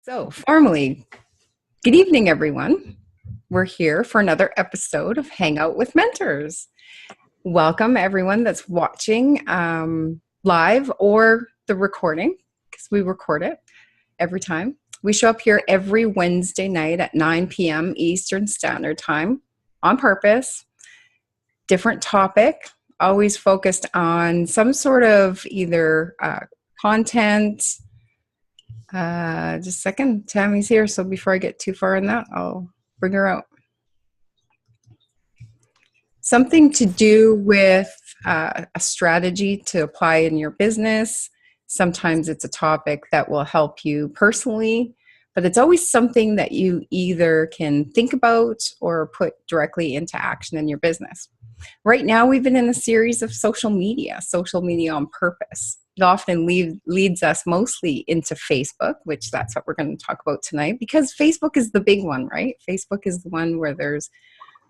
So, formally, good evening, everyone. We're here for another episode of Hangout with Mentors. Welcome, everyone that's watching live or the recording, because we record it every time. We show up here every Wednesday night at 9 p.m. Eastern Standard Time on purpose. Different topic, always focused on some sort of either content. Just a second. Tammy's here, so before I get too far in that, I'll bring her out. Something to do with a strategy to apply in your business. Sometimes it's a topic that will help you personally, but it's always something that you either can think about or put directly into action in your business. Right now, we've been in a series of social media on purpose. It often leads us mostly into Facebook, which that's what we're going to talk about tonight, because Facebook is the big one, right? Facebook is the one where there's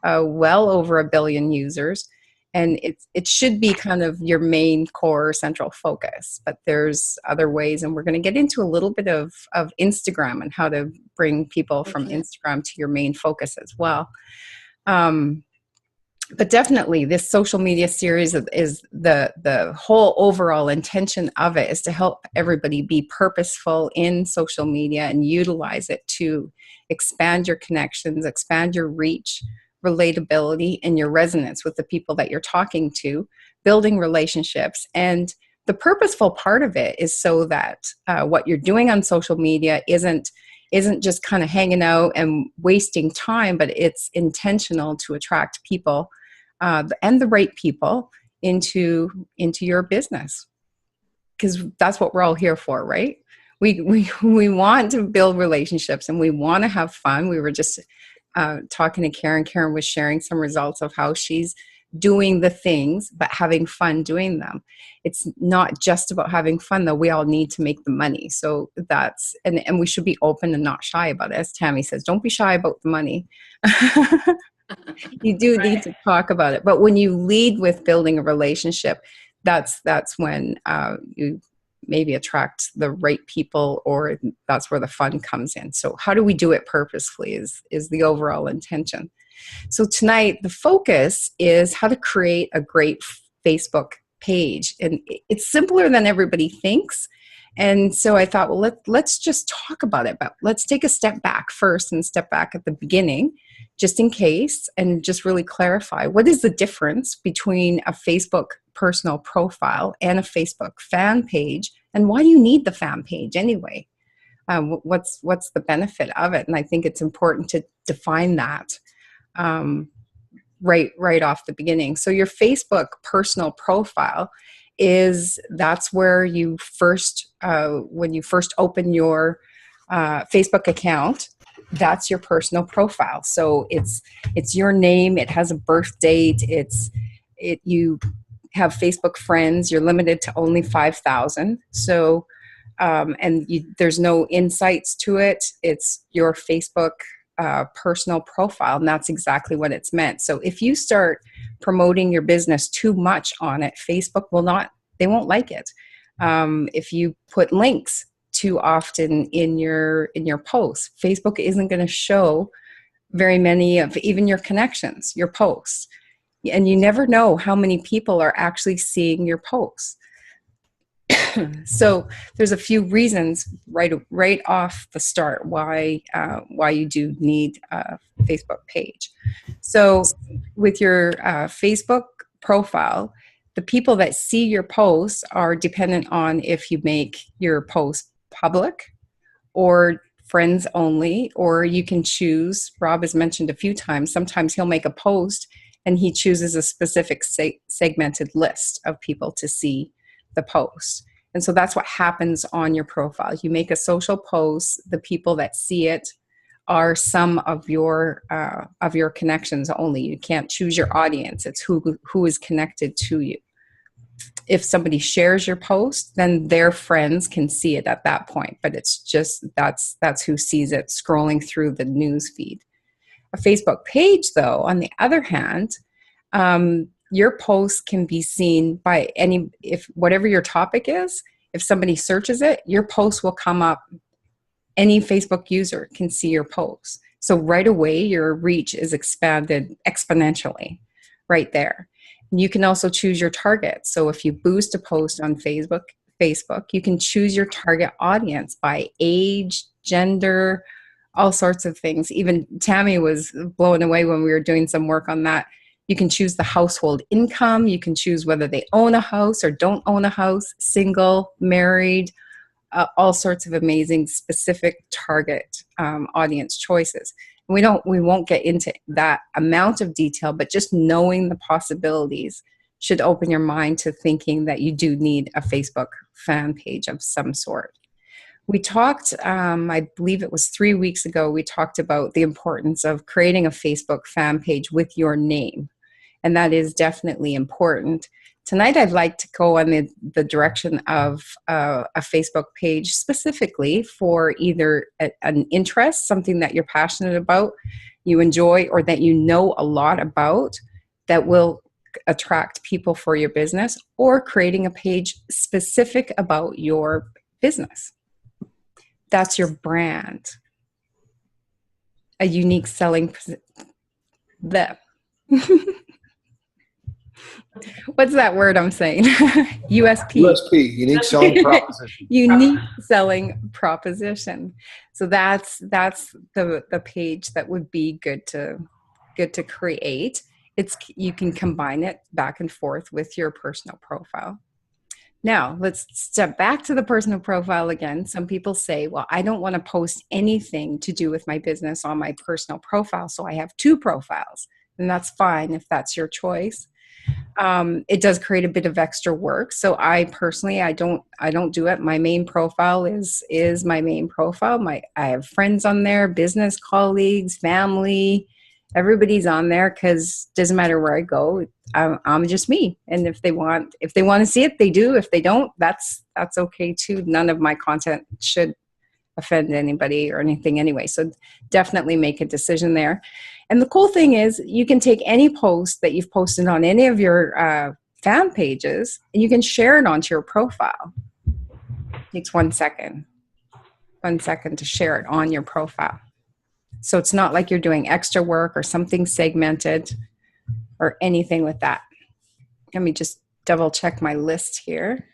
well over 1 billion users, and it should be kind of your main core central focus. But there's other ways, and we're going to get into a little bit of Instagram and how to bring people from Instagram to your main focus as well. But definitely this social media series is the whole overall intention of it is to help everybody be purposeful in social media and utilize it to expand your connections, expand your reach, relatability, and your resonance with the people that you're talking to, building relationships. And the purposeful part of it is so that what you're doing on social media isn't just kind of hanging out and wasting time, but it's intentional to attract people and the right people into your business, because that's what we're all here for, right? We want to build relationships and we want to have fun. We were just talking to Karen. Karen was sharing some results of how she's doing the things, but having fun doing them. It's not just about having fun, though. We all need to make the money. So that's, and we should be open and not shy about it. As Tammy says, don't be shy about the money. You do need to talk about it. But when you lead with building a relationship, that's when you maybe attract the right people, or that's where the fun comes in. So how do we do it purposefully is the overall intention. So tonight, the focus is how to create a great Facebook page. And it's simpler than everybody thinks. And so I thought, well, let's just talk about it, but let's take a step back first and step back at the beginning, just in case, and just really clarify what is the difference between a Facebook personal profile and a Facebook fan page, and why do you need the fan page anyway? What's the benefit of it? And I think it's important to define that right off the beginning. So your Facebook personal profile that's where you first, when you first open your Facebook account, that's your personal profile. So it's your name. It has a birth date. You have Facebook friends. You're limited to only 5,000. So, there's no insights to it. It's your Facebook personal profile, and that's exactly what it's meant. So if you start promoting your business too much on it, Facebook they won't like it. If you put links too often in your posts, Facebook isn't going to show very many of even your connections, your posts. And you never know how many people are actually seeing your posts. So there's a few reasons right off the start why you do need a Facebook page. So with your Facebook profile, the people that see your posts are dependent on if you make your post public or friends only, or you can choose. Rob has mentioned a few times, sometimes he'll make a post and he chooses a specific segmented list of people to see the post. And so that's what happens on your profile. You make a social post, the people that see it are some of your connections only. You can't choose your audience. It's who is connected to you. If somebody shares your post, then their friends can see it at that point. But it's just that's who sees it scrolling through the news feed. A Facebook page, though, on the other hand, your post can be seen by if whatever your topic is, if somebody searches it, your post will come up any Facebook user can see your posts. So right away, your reach is expanded exponentially right there. And you can also choose your target. So if you boost a post on Facebook, you can choose your target audience by age, gender, all sorts of things. Even Tammy was blown away when we were doing some work on that. You can choose the household income. You can choose whether they own a house or don't own a house, single, married, all sorts of amazing specific target audience choices. We won't get into that amount of detail, but just knowing the possibilities should open your mind to thinking that you do need a Facebook fan page of some sort. We talked, I believe it was 3 weeks ago, we talked about the importance of creating a Facebook fan page with your name. And that is definitely important. Tonight, I'd like to go on the direction of a Facebook page specifically for either an interest, something that you're passionate about, you enjoy, or that you know a lot about that will attract people for your business, or creating a page specific about your business. That's your brand. A unique selling What's that word I'm saying? USP. USP, unique selling proposition. Unique selling proposition. So that's the page that would be good to create. You can combine it back and forth with your personal profile. Now, let's step back to the personal profile again. Some people say, well, I don't want to post anything to do with my business on my personal profile, so I have 2 profiles. And that's fine if that's your choice. It does create a bit of extra work. So I personally, I don't do it. My main profile is my main profile. I have friends on there, business colleagues, family, everybody's on there, because it doesn't matter where I go. I'm just me. And if they want to see it, they do. If they don't, that's okay too. None of my content should offend anybody or anything anyway. So definitely make a decision there. And the cool thing is you can take any post that you've posted on any of your fan pages and you can share it onto your profile. It takes 1 second. 1 second to share it on your profile. So it's not like you're doing extra work or something segmented or anything with that. Let me just double check my list here.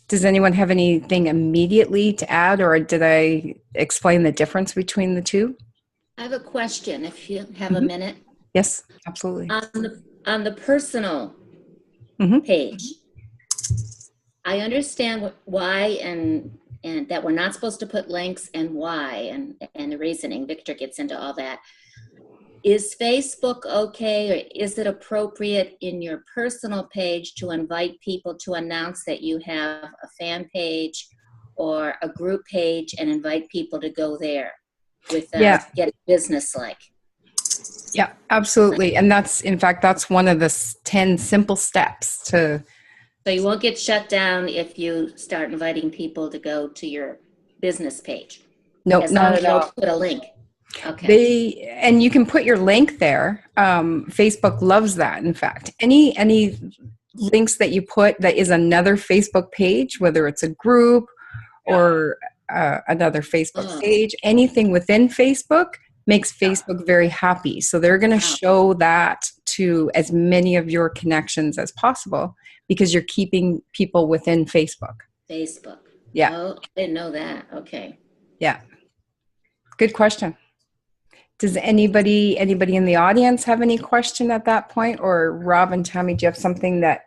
Does anyone have anything immediately to add, or did I explain the difference between the two? I have a question, if you have a minute. Yes, absolutely. On the personal page, I understand why and that we're not supposed to put links and why and the reasoning. Victor gets into all that. Is Facebook okay, or is it appropriate in your personal page to invite people to announce that you have a fan page or a group page and invite people to go there with get it business-like? Yeah, absolutely. And that's one of the 10 simple steps to... So you won't get shut down if you start inviting people to go to your business page? No, not at all. Put a link. Okay. And you can put your link there. Facebook loves that. In fact, any links that you put that is another Facebook page, whether it's a group or another Facebook page, anything within Facebook makes Facebook very happy. So they're going to show that to as many of your connections as possible because you're keeping people within Facebook. Yeah. Oh, I didn't know that. Okay. Yeah. Good question. Does anybody in the audience have any question at that point? Or Rob and Tammy, do you have something that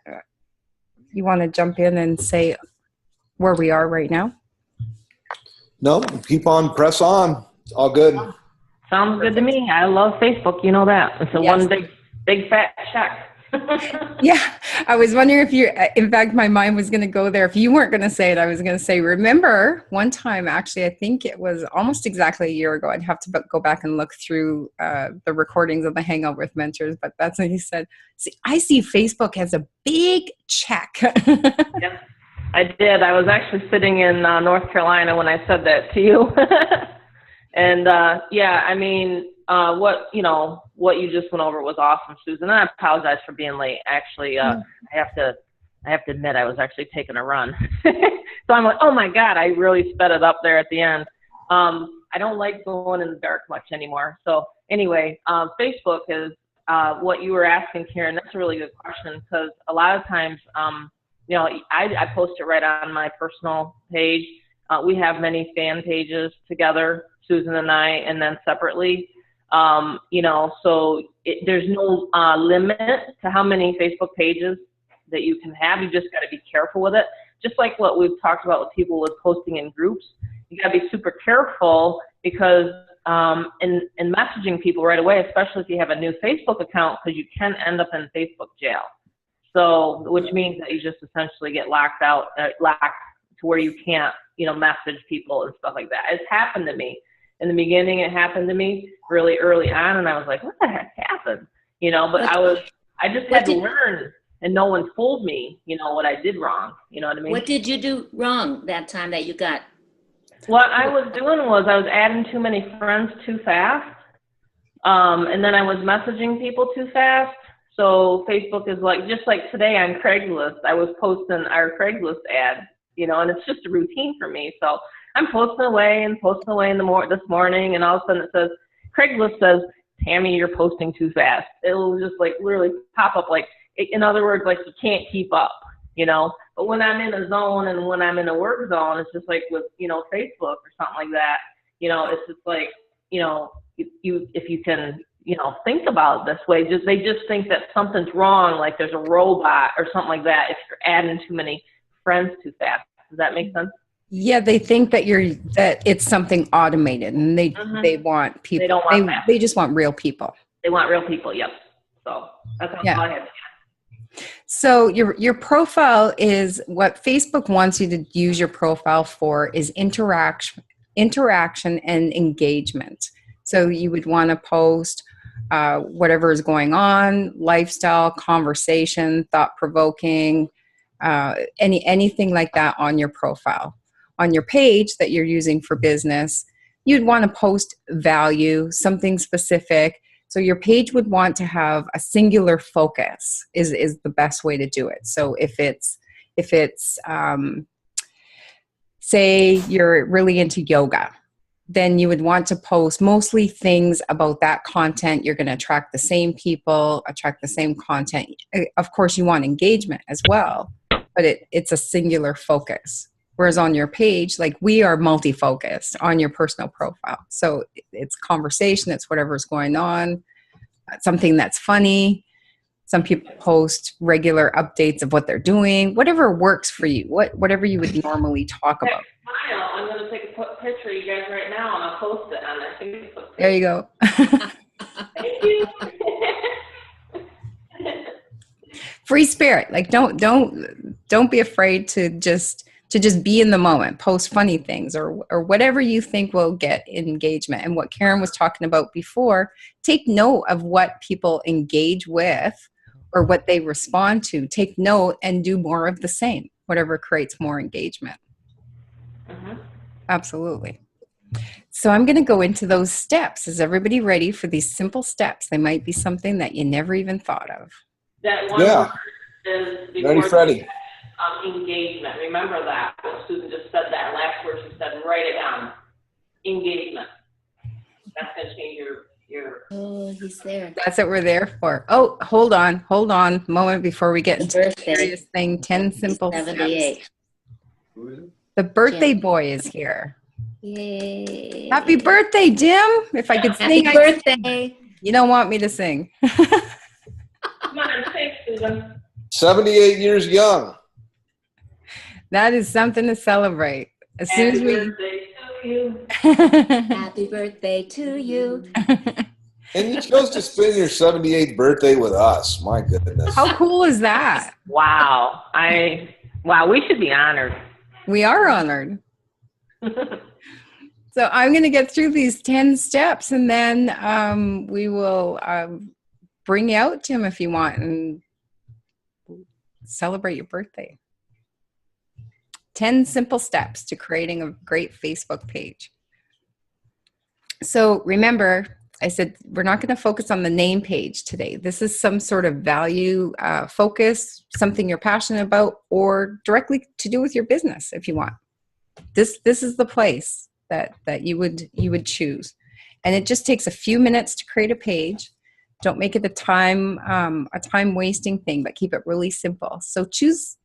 you want to jump in and say where we are right now? No, keep on, press on. It's all good. Sounds good to me. I love Facebook. You know that. It's one big fat check. Yeah. I was wondering if in fact, my mind was going to go there. If you weren't going to say it, I was going to say, remember one time, actually, I think it was almost exactly a year ago. I'd have to go back and look through the recordings of the Hangout with Mentors, but that's when he said, I see Facebook as a big check. Yes, I did. I was actually sitting in North Carolina when I said that to you. And I mean, what you just went over was awesome, Susan. And I apologize for being late. Actually, I have to I have to admit, I was actually taking a run. So I'm like, oh my God, I really sped it up there at the end. I don't like going in the dark much anymore. So anyway, Facebook is what you were asking, Karen. That's a really good question, because a lot of times, you know, I post it right on my personal page. We have many fan pages together, Susan and I, and then separately. You know, so there's no limit to how many Facebook pages that you can have. You just got to be careful with it. Just like what we've talked about with people with posting in groups, you got to be super careful, because in messaging people right away, especially if you have a new Facebook account, because you can end up in Facebook jail. So, which means that you just essentially get locked to where you can't, you know, message people and stuff like that. It's happened to me. In the beginning, it happened to me really early on, and I was like, what the heck happened? You know, but I just had to learn, and no one told me, you know, what I did wrong. You know what I mean? What did you do wrong that time that you got? What I was doing was I was adding too many friends too fast, and then I was messaging people too fast. So Facebook is like, just like today on Craigslist, I was posting our Craigslist ad, you know, and it's just a routine for me. So I'm posting away in this morning, and all of a sudden it says, Craigslist says, Tammy, you're posting too fast. It'll just like literally pop up, like, in other words, like you can't keep up, you know. But when I'm in a zone and when I'm in a work zone, it's just like with, you know, Facebook or something like that, you know, it's just like, you know, if you can, you know, think about it this way, they just think that something's wrong, like there's a robot or something like that if you're adding too many friends too fast. Does that make sense? Yeah, they think that it's something automated, and they want people. They don't want that. They just want real people. They want real people. Yep. So that's all I had. So your profile is what Facebook wants you to use your profile for is interaction and engagement. So you would want to post whatever is going on, lifestyle, conversation, thought-provoking, anything like that on your profile. On your page that you're using for business, you'd want to post value, something specific. So your page would want to have a singular focus is the best way to do it. So if it's say you're really into yoga, then you would want to post mostly things about that content. You're going to attract the same people, attract the same content. Of course, you want engagement as well, but it's a singular focus. Whereas on your page, like we are multi-focused on your personal profile. So it's conversation, it's whatever's going on, something that's funny. Some people post regular updates of what they're doing, whatever works for you, whatever you would normally talk about. Smile. I'm going to take a picture of you guys right now, and I'll post it on that Facebook page. There you go. Thank you. Free spirit. Like don't be afraid to just be in the moment, post funny things or whatever you think will get engagement. And what Karen was talking about before, take note of what people engage with or what they respond to. Take note and do more of the same, whatever creates more engagement. Mm-hmm. Absolutely. So I'm going to go into those steps. Is everybody ready for these simple steps? They might be something that you never even thought of. That one word is Ready, Freddie. Engagement. Remember that. Susan just said that last word. She said, write it down. Engagement. That's going to change your. Oh, he's there. That's what we're there for. Oh, hold on. Moment before we get into the serious thing. 10 simple 78. steps. The birthday boy is here. Yay. Happy birthday, Jim. If I could sing. Happy birthday. You don't want me to sing. Come on, say, Susan. 78 years young. That is something to celebrate. As soon as we. Birthday to you. Happy birthday to you. And you chose to spend your 78th birthday with us. My goodness. How cool is that? Wow. We should be honored. We are honored. So I'm going to get through these 10 steps, and then we will bring you out, Jim, if you want, and celebrate your birthday. 10 simple steps to creating a great Facebook page. So remember, I said, we're not going to focus on the name page today. This is some sort of value focus, something you're passionate about, or directly to do with your business if you want. This is the place that you would choose. And it just takes a few minutes to create a page. Don't make it a time wasting thing, but keep it really simple. So choose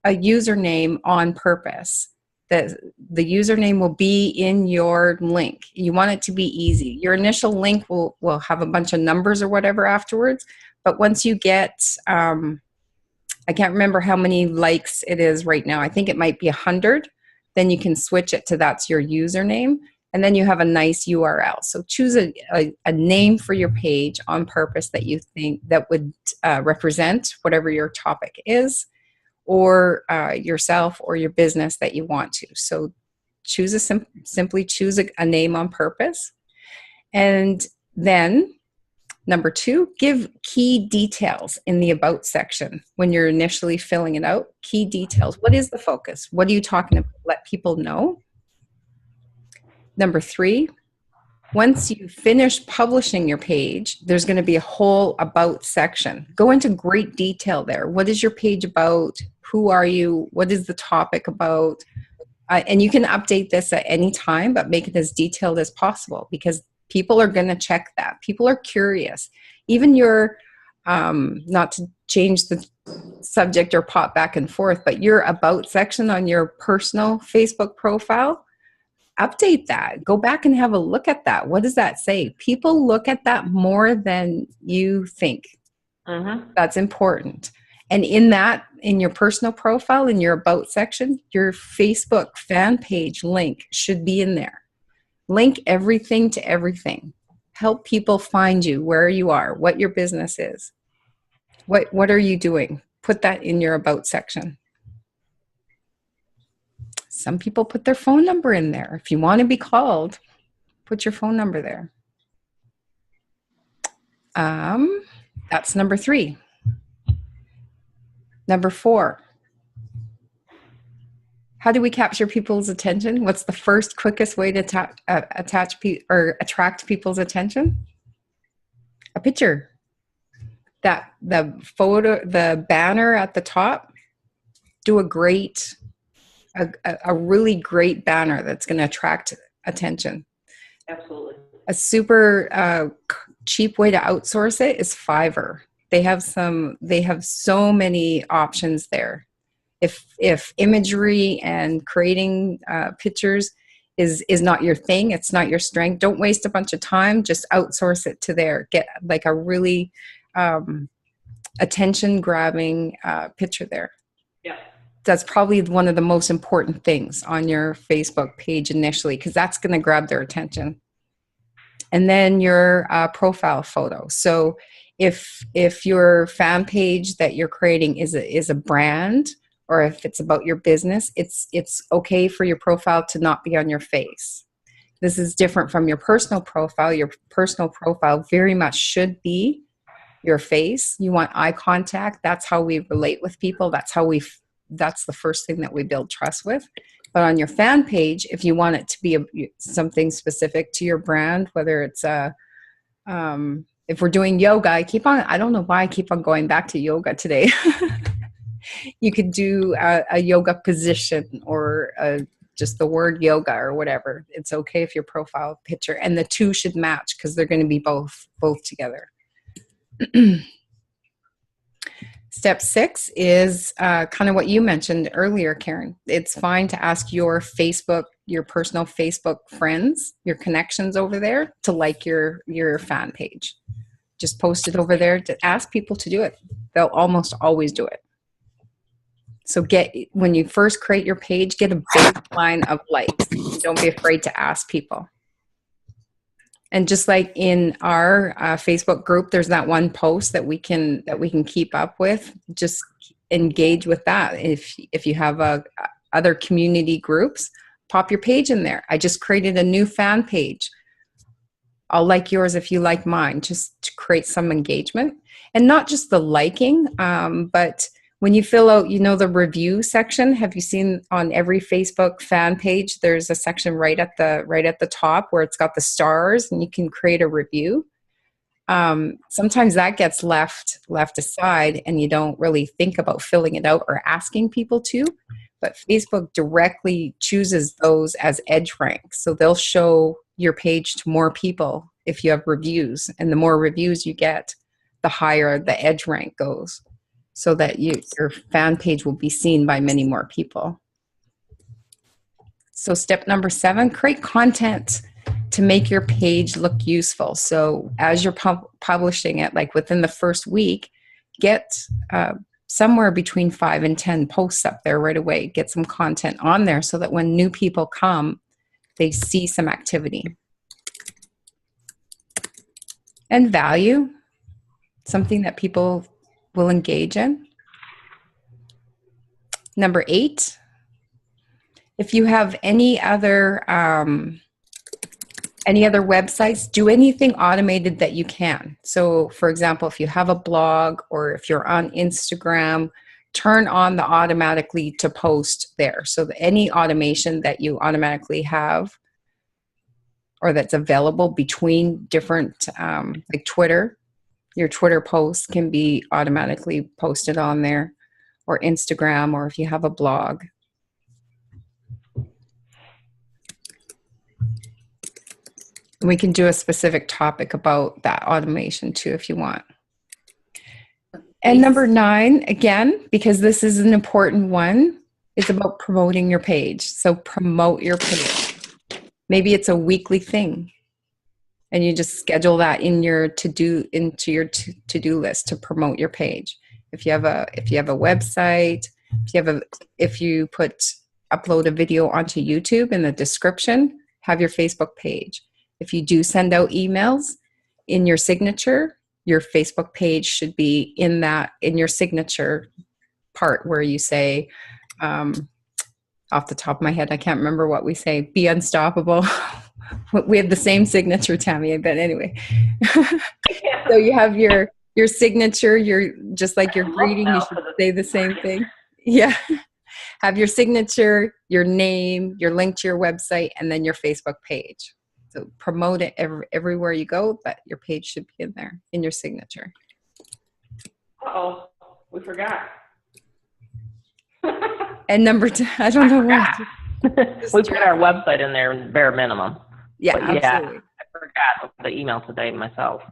a username on purpose. The username will be in your link. You want it to be easy. Your initial link will have a bunch of numbers or whatever afterwards. But once you get, I can't remember how many likes it is right now. I think it might be 100. Then you can switch it to that's your username. And then you have a nice URL. So choose a name for your page on purpose that you think that would represent whatever your topic is, or yourself or your business that you want to. So simply choose a name on purpose. And then number 2, give key details in the about section when you're initially filling it out. Key details. What is the focus? What are you talking about? Let people know. Number 3, once you finish publishing your page, there's going to be a whole about section. Go into great detail there. What is your page about? Who are you? What is the topic about? And you can update this at any time, but make it as detailed as possible, because people are going to check that. People are curious. Even your, not to change the subject or pop back and forth, but your about section on your personal Facebook profile, update that. Go back and have a look at that. What does that say? People look at that more than you think. That's important. And in your personal profile, in your about section, your Facebook fan page link should be in there. Link everything to everything. Help people find you, where you are, what your business is. What are you doing? Put that in your about section. Some people put their phone number in there. If you want to be called, put your phone number there. That's number 3. Number 4. How do we capture people's attention? What's the first, quickest way to attract people's attention? A picture. The photo, the banner at the top. Do a really great banner that's going to attract attention. Absolutely. A super cheap way to outsource it is Fiverr. They have so many options there. If imagery and creating pictures is not your thing, it's not your strength, don't waste a bunch of time. Just outsource it to there. Get like a really attention-grabbing picture there. Yeah. That's probably one of the most important things on your Facebook page initially, because that's going to grab their attention. And then your profile photo. So if your fan page that you're creating is a brand, or if it's about your business, it's okay for your profile to not be on your face. This is different from your personal profile. Your personal profile very much should be your face. You want eye contact. That's how we relate with people. That's the first thing that we build trust with. But on your fan page, if you want it to be something specific to your brand, whether it's if we're doing yoga, I don't know why I keep on going back to yoga today. You could do a yoga position, or just the word yoga or whatever. It's okay if your profile picture, and the 2 should match, because they're going to be both together. Step 6 is kind of what you mentioned earlier, Karen. It's fine to ask your personal Facebook friends, your connections over there, to like your fan page. Just post it over there. To ask people to do it. They'll almost always do it. So when you first create your page, get a baseline of likes. Don't be afraid to ask people. And just like in our Facebook group, there's that one post that we can keep up with. Just engage with that. If you have other community groups, pop your page in there. I just created a new fan page. I'll like yours if you like mine, just to create some engagement. And not just the liking, but When you fill out, the review section, have you seen on every Facebook fan page, there's a section right at the top where it's got the stars and you can create a review. Sometimes that gets left aside and you don't really think about filling it out or asking people to, but Facebook directly chooses those as edge ranks. So they'll show your page to more people if you have reviews, and the more reviews you get, the higher the edge rank goes, so that your fan page will be seen by many more people. So step number 7, create content to make your page look useful. So as you're publishing it, like within the first week, get somewhere between 5 and 10 posts up there right away. Get some content on there so that when new people come, they see some activity. And value, something that people will engage in. Number 8, if you have any other websites, do anything automated that you can. So for example, if you have a blog or if you're on Instagram, turn on the automatically to post there. So that any automation that you automatically have or that's available between different, like Twitter, your Twitter posts can be automatically posted on there, or Instagram, or if you have a blog. We can do a specific topic about that automation too, if you want. And number 9, again, because this is an important one, is about promoting your page. So promote your page. Maybe it's a weekly thing, and you just schedule that in your to-do list to promote your page. If you have a website, if you upload a video onto YouTube, in the description, have your Facebook page. If you do send out emails, in your signature, your Facebook page should be in your signature part where you say, off the top of my head, I can't remember what we say, be unstoppable. We have the same signature, Tammy, but anyway. So you have your signature, just like your greeting, you should say the same thing. Yeah. Have your signature, your name, your link to your website, and then your Facebook page. So promote it everywhere you go, but your page should be in there, in your signature. Uh-oh, we forgot. And number 10, I don't know what. We put our website in there, bare minimum. Yeah, but absolutely. Yeah, I forgot the email today myself.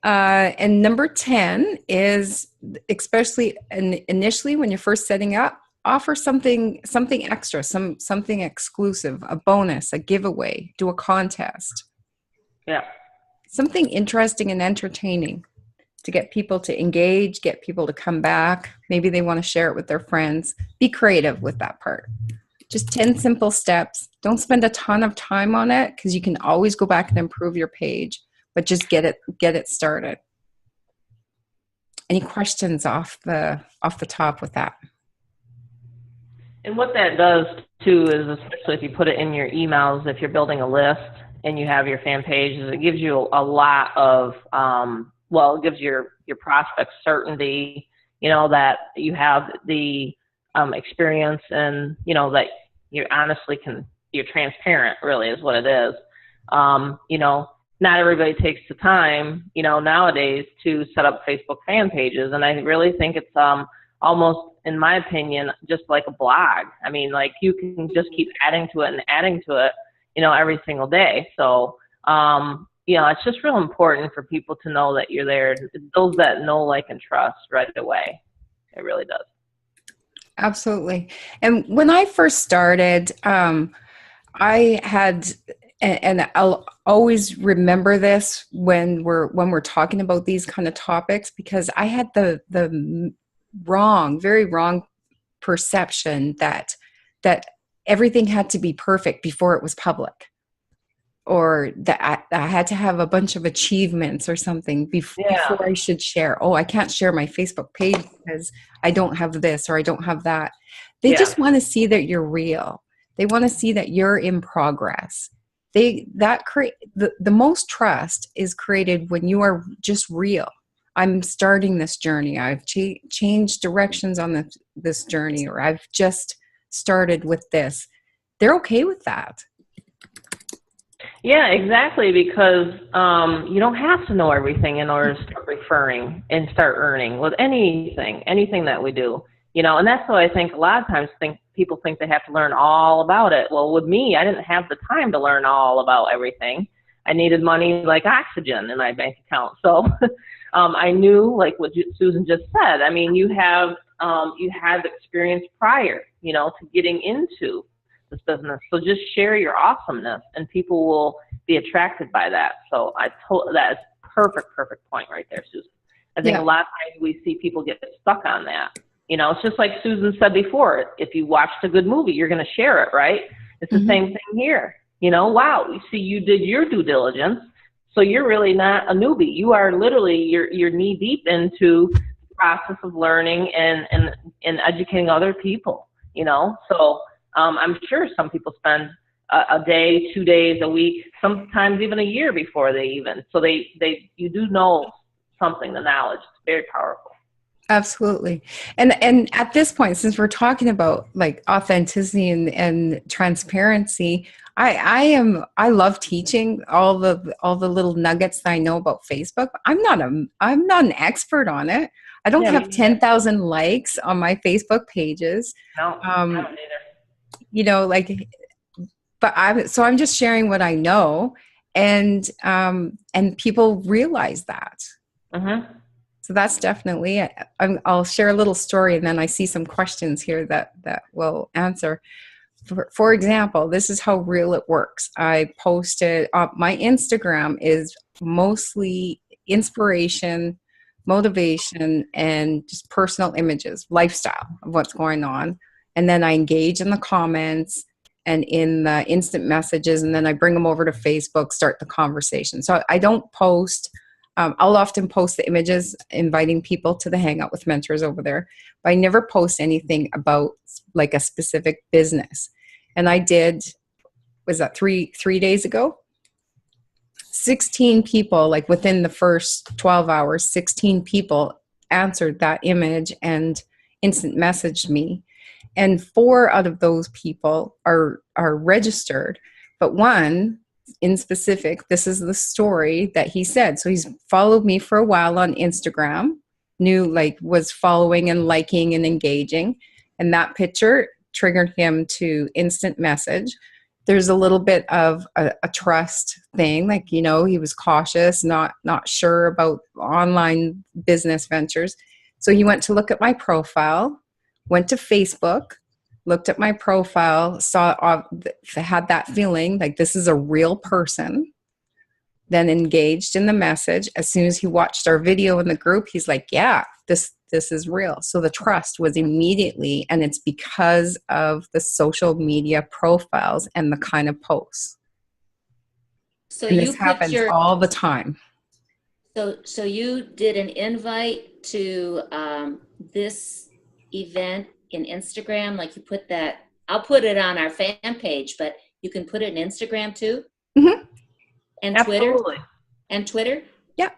And number 10 is, especially initially when you're first setting up, offer something extra, something exclusive, a bonus, a giveaway, do a contest. Yeah. Something interesting and entertaining to get people to engage, get people to come back. Maybe they want to share it with their friends. Be creative with that part. Just 10 simple steps. Don't spend a ton of time on it, because you can always go back and improve your page, but just get it started. Any questions off the top with that? And what that does too is, especially if you put it in your emails, if you're building a list and you have your fan pages, it gives you a lot of, it gives your prospects certainty, that you have the experience, and, that you honestly you're transparent, really is what it is. Not everybody takes the time, nowadays to set up Facebook fan pages. And I really think it's almost, in my opinion, just like a blog. I mean, like, you can just keep adding to it, every single day. So, it's just real important for people to know that you're there. It builds that know, like, and trust right away. It really does. Absolutely. And when I first started, I had, and I'll always remember this when we're talking about these kind of topics, because I had the very wrong perception that everything had to be perfect before it was public, or that I had to have a bunch of achievements or something before I should share. Oh, I can't share my Facebook page because I don't have this or I don't have that. They just want to see that you're real. They want to see that you're in progress. The most trust is created when you are just real. I'm starting this journey. I've changed directions on this journey, or I've just started with this. They're okay with that. Yeah, exactly, because you don't have to know everything in order to start referring and start earning with anything that we do. And that's why I think a lot of times people think they have to learn all about it. Well, with me, I didn't have the time to learn all about everything. I needed money like oxygen in my bank account. So I knew, like what Susan just said, I mean, you had experience prior, to getting into this business. So just share your awesomeness and people will be attracted by that. So that is perfect point right there, Susan. I think a lot of times we see people get stuck on that. It's just like Susan said before, if you watched a good movie, you're going to share it, right? It's the same thing here. Wow, you see, you did your due diligence. So you're really not a newbie. You are literally, you're knee deep into the process of learning and educating other people, So I'm sure some people spend a day, 2 days, a week, sometimes even a year before so you do know something, the knowledge. It's very powerful. Absolutely. And at this point, since we're talking about like authenticity and transparency, I love teaching all the little nuggets that I know about Facebook. I'm not an expert on it. I don't have 10,000 likes on my Facebook pages. No, I don't either. But I'm just sharing what I know, and people realize that. So that's definitely it. I'll share a little story, and then I see some questions here that will answer. For example, this is how real it works. I posted, my Instagram is mostly inspiration, motivation, and just personal images, lifestyle of what's going on. And then I engage in the comments and in the instant messages, and then I bring them over to Facebook, start the conversation. So I don't post. I'll often post the images inviting people to the Hangout with Mentors over there, but I never post anything about like a specific business. And I did, was that three days ago? 16 people, like within the first 12 hours, 16 people answered that image and instant messaged me. And 4 out of those people are registered, but one in specific, this is the story that he said. So he's followed me for a while on Instagram, was following and liking and engaging. And that picture triggered him to instant message. There's a little bit of a trust thing. He was cautious, not sure about online business ventures. So he went to look at my profile, went to Facebook, looked at my profile, had that feeling like this is a real person, then engaged in the message. As soon as he watched our video in the group, he's like, yeah, this is real. So the trust was immediately, and it's because of the social media profiles and the kind of posts. So and this happens all the time. So you did an invite to this event in Instagram, like you put that, I'll put it on our fan page, but you can put it in Instagram too? And Absolutely. Twitter? And Twitter? Yeah.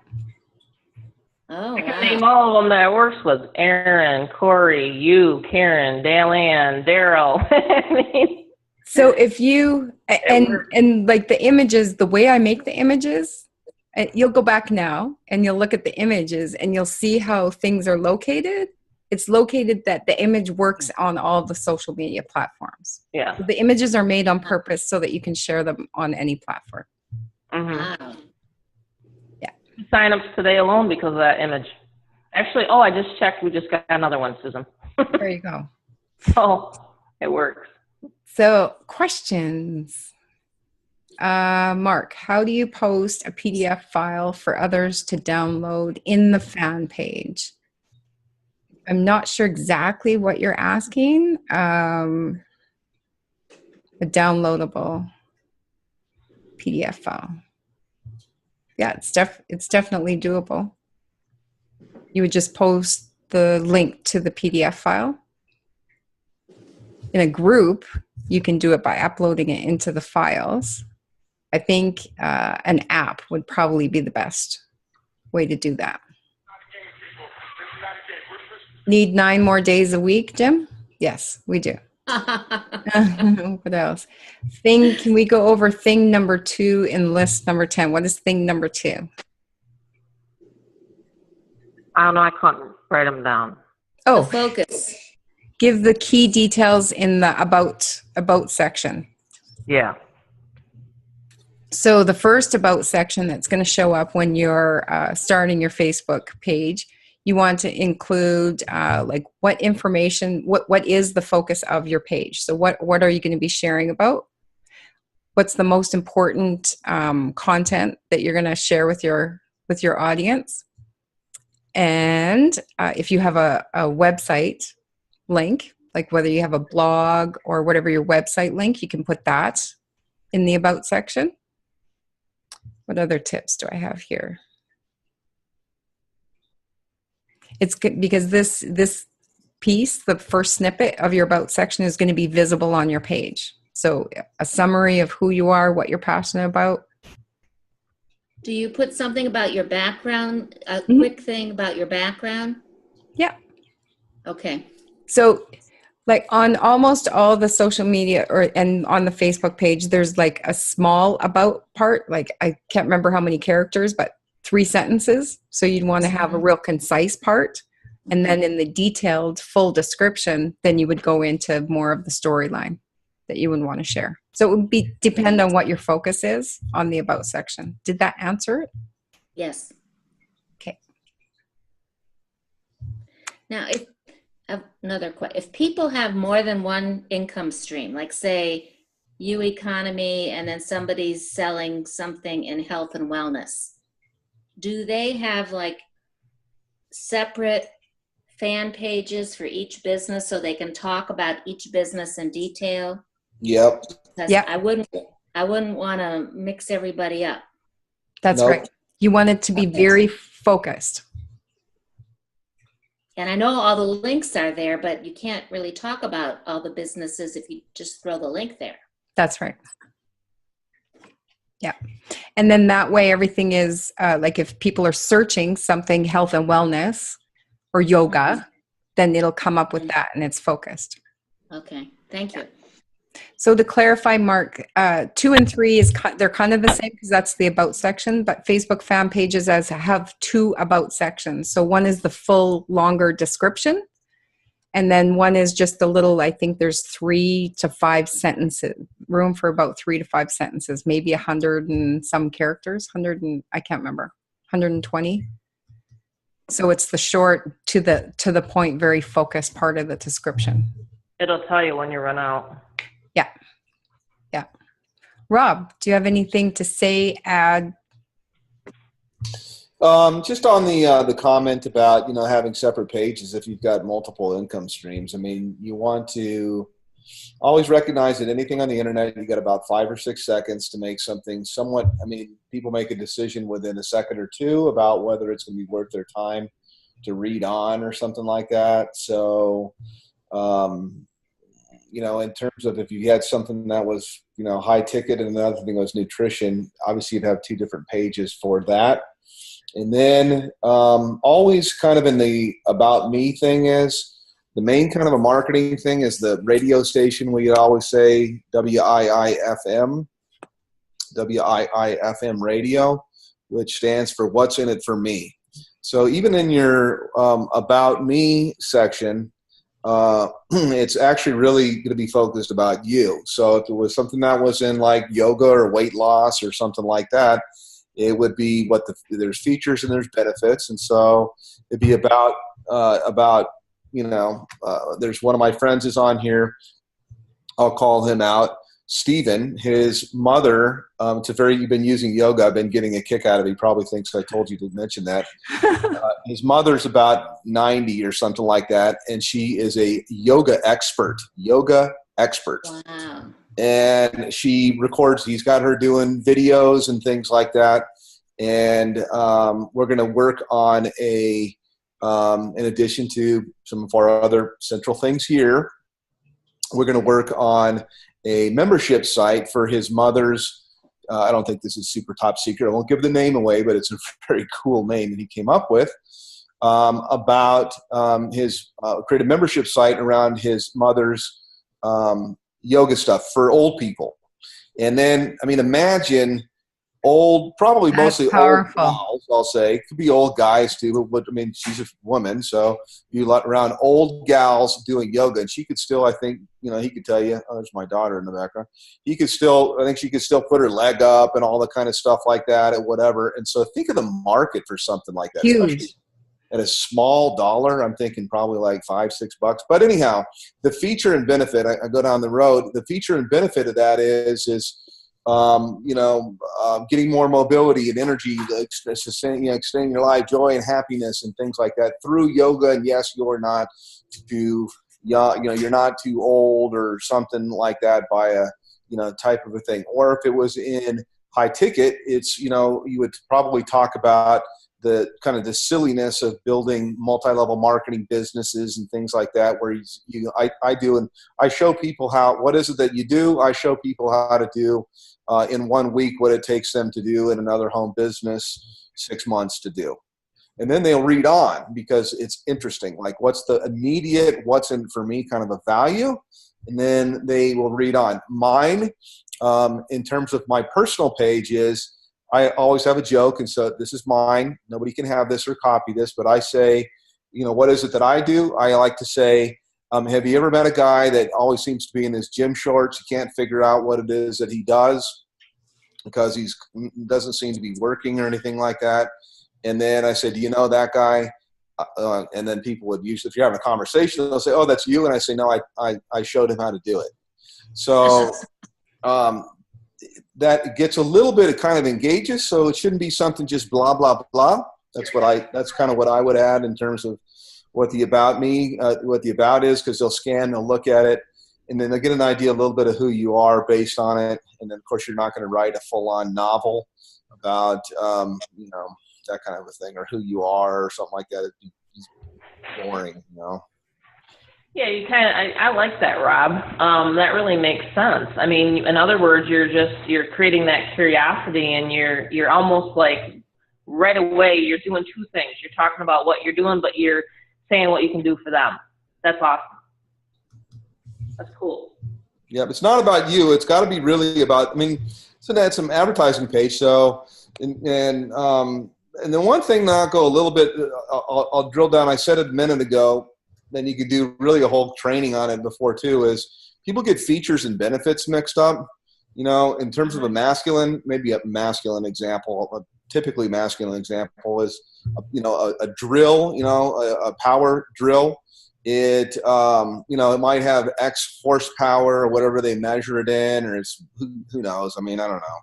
Oh, I can name all of them that I works with. Aaron, Corey, you, Karen, Dalan, Daryl. So if you, and like the images, the way I make the images, you'll go back now and you'll look at the images and you'll see how things are located. It's located that the image works on all the social media platforms. Yeah. So the images are made on purpose so that you can share them on any platform. Wow. Yeah. Sign-ups today alone because of that image. Actually, I just checked. We just got another one, Susan. There you go. Oh, it works. So questions. Mark, how do you post a PDF file for others to download in the fan page? I'm not sure exactly what you're asking. A downloadable PDF file. Yeah, it's definitely doable. You would just post the link to the PDF file. In a group, you can do it by uploading it into the files. I think an app would probably be the best way to do that. Need 9 more days a week, Jim? Yes, we do. What else? Can we go over thing number 2 in list number 10? What is thing number 2? I don't know. I can't write them down. Oh, The focus. give the key details in the about section. Yeah. So the first about section that's going to show up when you're starting your Facebook page, you want to include like what information, what is the focus of your page? So what are you going to be sharing about? What's the most important content that you're going to share with your audience? And if you have a website link, like whether you have a blog or whatever your website link, you can put that in the about section. What other tips do I have here? It's good because this piece, the first snippet of your about section, is going to be visible on your page. So a summary of who you are, what you're passionate about. Do you put something about your background, a quick thing about your background? Yeah. Okay. So like on almost all the social media and on the Facebook page, there's like a small about part. Like I can't remember how many characters, but 3 sentences. So you'd want to have a real concise part. And then in the detailed full description, then you would go into more of the storyline that you would want to share. So it would depend on what your focus is on the about section. Did that answer it? Yes. Okay. Now, if people have more than one income stream, like say you economy and then somebody's selling something in health and wellness, do they have like separate fan pages for each business so they can talk about each business in detail? Yep. Yep. I wouldn't want to mix everybody up. That's right. You want it to be very focused. And I know all the links are there, but you can't really talk about all the businesses if you just throw the link there. That's right. Yeah. And then that way everything is like if people are searching something health and wellness or yoga, then it'll come up with that and it's focused. Okay. Thank you. So to clarify, Mark, 2 and 3 they're kind of the same because that's the about section, but Facebook fan pages have 2 about sections. So one is the full longer description, and then one is just a little, I think there's 3 to 5 sentences, room for about 3 to 5 sentences, maybe 100 and some characters, 100 and I can't remember, 120. So it's the short to the point, very focused part of the description. It'll tell you when you run out. Yeah. Yeah. Rob, do you have anything to say, add? Just on the comment about, having separate pages if you've got multiple income streams. I mean, you want to always recognize that anything on the internet, you got about 5 or 6 seconds to make something somewhat, people make a decision within a second or 2 about whether it's going to be worth their time to read on or something like that. So, in terms of if you had something that was, high ticket and another thing was nutrition, obviously you'd have 2 different pages for that. And then always kind of in the about me thing is the main kind of a marketing thing is the radio station where you always say WIIFM radio, which stands for what's in it for me. So even in your about me section, it's actually really going to be focused about you. So if it was something that was in like yoga or weight loss or something like that, it would be there's features and there's benefits. And so it'd be about there's one of my friends is on here. I'll call him out. Stephen, his mother, you've been using yoga. I've been getting a kick out of it. He probably thinks I told you to mention that. His mother's about 90 or something like that, and she is a yoga expert. Wow. And she records, he's got her doing videos and things like that. And we're going to work on in addition to some of our other central things here, we're going to work on a membership site for his mother's. I don't think this is super top secret. I won't give the name away, but it's a very cool name that he came up with. about his create a membership site around his mother's yoga stuff for old people. And then, I mean, imagine old, probably That's mostly powerful. old gals, I'll say. Could be old guys too, but I mean, she's a woman, so you let around old gals doing yoga, and she could still, I think, you know, he could tell you, oh, there's my daughter in the background. He could still, I think she could still put her leg up and all the kind of stuff like that and whatever. And so think of the market for something like that. Huge. Especially at a small dollar. I'm thinking probably like $5-6. But anyhow, the feature and benefit, I go down the road, the feature and benefit of that is getting more mobility and energy, extending your life, joy and happiness and things like that through yoga. And yes, you're not too young, you're not too old or something like that by a, type of a thing. Or if it was in high ticket, it's, you would probably talk about the kind of the silliness of building multi-level marketing businesses and things like that, where I do, and I show people what is it that you do? I show people how to do in 1 week what it takes them to do in another home business 6 months to do. And then they'll read on because it's interesting. Like, what's the immediate, what's in for me kind of a value? And then they will read on. Mine, in terms of my personal page, is I always have a joke, and so this is mine. Nobody can have this or copy this, but I say, what is it that I do? I like to say, have you ever met a guy that always seems to be in his gym shorts? You can't figure out what it is that he does because he doesn't seem to be working or anything like that. And then I said, do you know that guy? And then people would usually, if you're having a conversation, they'll say, oh, that's you. And I say, no, I showed him how to do it. So that gets a little bit, it kind of engages. So it shouldn't be something just blah, blah, blah. That's kind of what I would add in terms of what the about is, because they'll scan, they'll look at it, and then they'll get an idea a little bit of who you are based on it. And then, of course, you're not going to write a full-on novel about, that kind of a thing, or who you are or something like that. It'd be boring, Yeah, I like that, Rob. That really makes sense. I mean, in other words, you're creating that curiosity, and you're almost like right away you're doing two things. You're talking about what you're doing, but you're saying what you can do for them. That's awesome. That's cool. Yeah, but it's not about you. It's got to be really about, so that's some advertising page. So, and the one thing that I'll go a little bit, I'll drill down. I said it a minute ago, then you could do really a whole training on it before too, is people get features and benefits mixed up. In terms of maybe a masculine example, a typically masculine example is, a drill, a power drill. It, it might have X horsepower or whatever they measure it in, or it's, who knows? I don't know.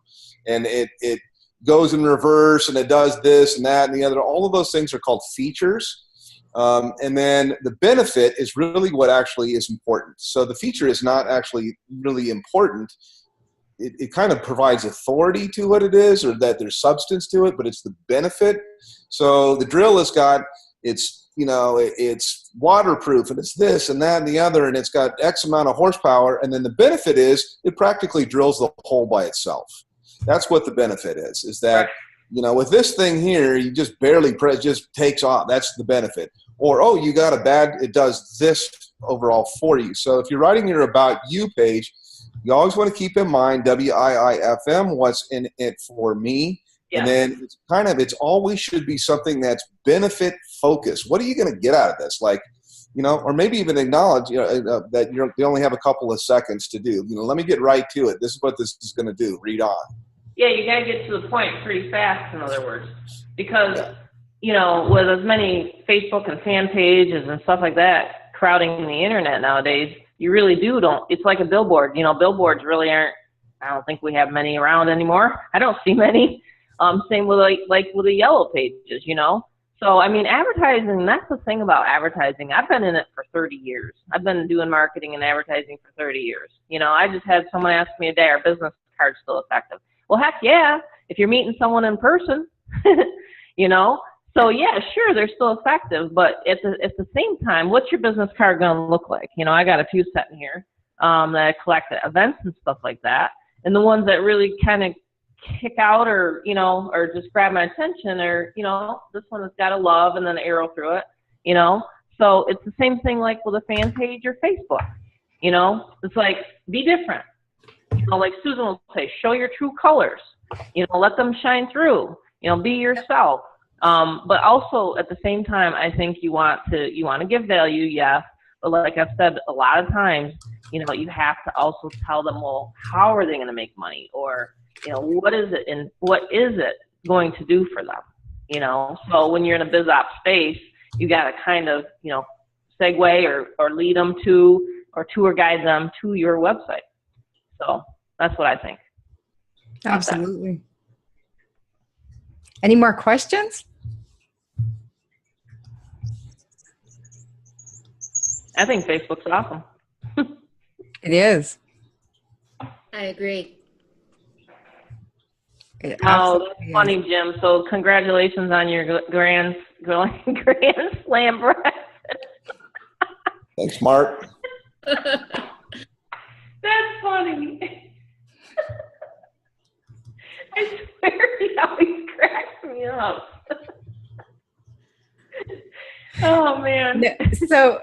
And it goes in reverse and it does this and that and the other. All of those things are called features. And then the benefit is really what actually is important. So the feature is not actually really important. It kind of provides authority to what it is, or that there's substance to it, but it's the benefit. So the drill has got, it's waterproof, and it's this and that and the other, and it's got X amount of horsepower. And then the benefit is it practically drills the hole by itself. That's what the benefit is that, with this thing here, you just barely press, just takes off. That's the benefit. Or, oh, you got a bag, it does this overall for you. So if you're writing your About You page, you always want to keep in mind WIIFM, what's in it for me. Yeah. And then it's always should be something that's benefit focused. What are you going to get out of this? Like, or maybe even acknowledge, that you only have a couple of seconds to do. Let me get right to it. This is what this is going to do. Read on. Yeah, you got to get to the point pretty fast, in other words, because, with as many Facebook and fan pages and stuff like that crowding the internet nowadays, you really it's like a billboard. Billboards really aren't, I don't think we have many around anymore. I don't see many. Same with like with the yellow pages, So, advertising, that's the thing about advertising. I've been in it for 30 years. I've been doing marketing and advertising for 30 years. I just had someone ask me today, are business cards still effective? Well, heck yeah, if you're meeting someone in person, So, yeah, sure, they're still effective, but at the same time, what's your business card going to look like? I got a few sitting here that I collect at events and stuff like that. And the ones that really kind of kick out or, you know, or just grab my attention, or, you know, this one has got a love and then an arrow through it, you know? So it's the same thing like with a fan page or Facebook, you know? It's like, be different. You know, like Susan will say, show your true colors, you know, let them shine through, you know, be yourself. But also at the same time, I think you want to give value, yes. But like I've said a lot of times, you know, you have to also tell them, well, how are they going to make money? Or, you know, what is it going to do for them? You know, so when you're in a biz op space, you got to kind of, you know, segue or lead them to, or tour guide them to your website. So that's what I think. Absolutely. Any more questions? I think Facebook's awesome. It is. I agree. Oh, that's funny, Jim. So congratulations on your grand slam breakfast. Thanks, Mark. That's funny. I swear he always cracks me up. Oh man. So,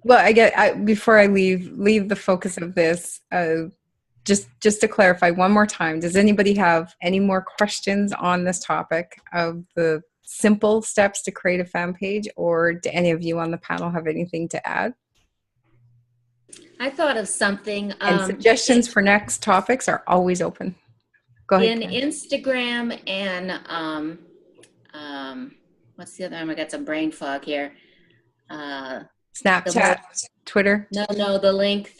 well, before I leave the focus of this, just to clarify one more time, does anybody have any more questions on this topic of the simple steps to create a fan page, or do any of you on the panel have anything to add? I thought of something. And suggestions for next topics are always open. Go ahead. In Karen. Instagram and what's the other one? I got some brain fog here. Snapchat, Twitter. No, the link,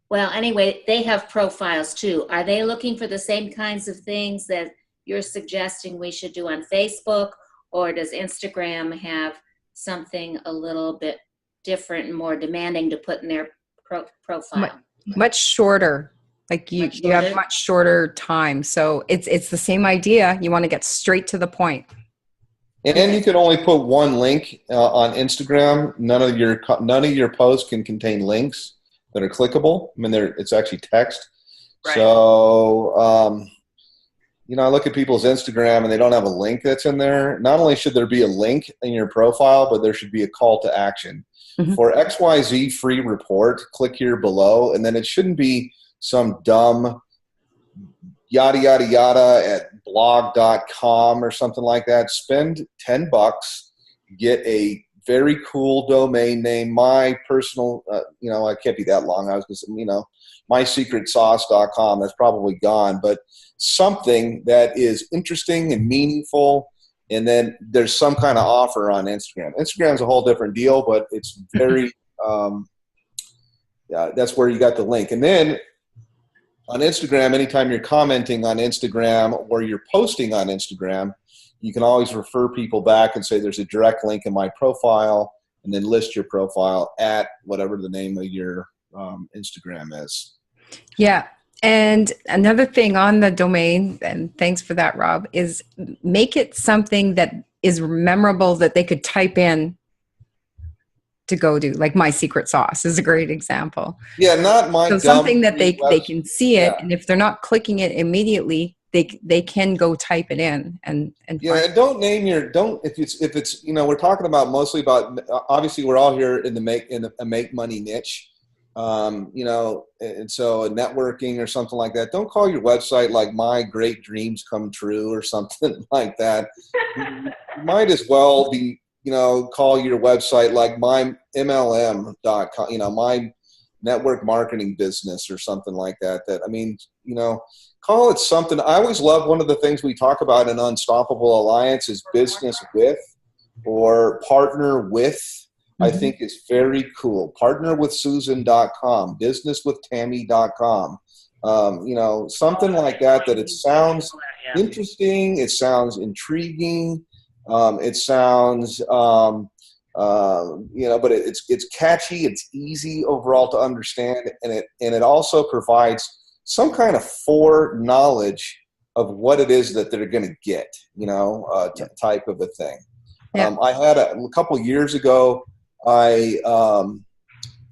well, anyway, they have profiles too. Are they looking for the same kinds of things that you're suggesting we should do on Facebook, or does Instagram have something a little bit different and more demanding to put in their profile? Much shorter. Like you have much shorter time. So it's the same idea. You want to get straight to the point. And you can only put one link on Instagram. None of your posts can contain links that are clickable. I mean, it's actually text. Right. So, you know, I look at people's Instagram and they don't have a link that's in there. Not only should there be a link in your profile, but there should be a call to action. Mm-hmm. For XYZ free report, click here below, and then it shouldn't be some dumb yada, yada, yada at blog.com or something like that. Spend $10, get a very cool domain name, my personal, you know, I can't be that long. I was just, you know, mysecretsauce.com. That's probably gone, but something that is interesting and meaningful. And then there's some kind of offer on Instagram. Instagram's a whole different deal, but it's very, yeah, that's where you got the link. And then on Instagram, anytime you're commenting on Instagram or you're posting on Instagram, you can always refer people back and say there's a direct link in my profile, and then list your profile at whatever the name of your Instagram is. Yeah. And another thing on the domain, and thanks for that, Rob, is make it something that is memorable that they could type in to go to. Like My Secret Sauce is a great example. Yeah, not my. So something that they can see it, and if they're not clicking it immediately, they can go type it in and yeah. And don't name your if it's you know, we're talking about mostly about, obviously we're all here in a make money niche. You know, and so networking or something like that. Don't call your website like My Great Dreams Come True or something like that. You might as well be, you know, call your website like my MLM.com, you know, my network marketing business or something like that. That, I mean, you know, call it something. I always love, one of the things we talk about in Unstoppable Alliance is business with or partner with. I think is very cool. Partnerwithsusan.com, businesswithtammy.com. You know, something like that it sounds interesting. It sounds intriguing. It sounds, you know, but it's catchy. It's easy overall to understand. And it also provides some kind of foreknowledge of what it is that they're going to get, you know, type of a thing. Yeah. I had a couple years ago, I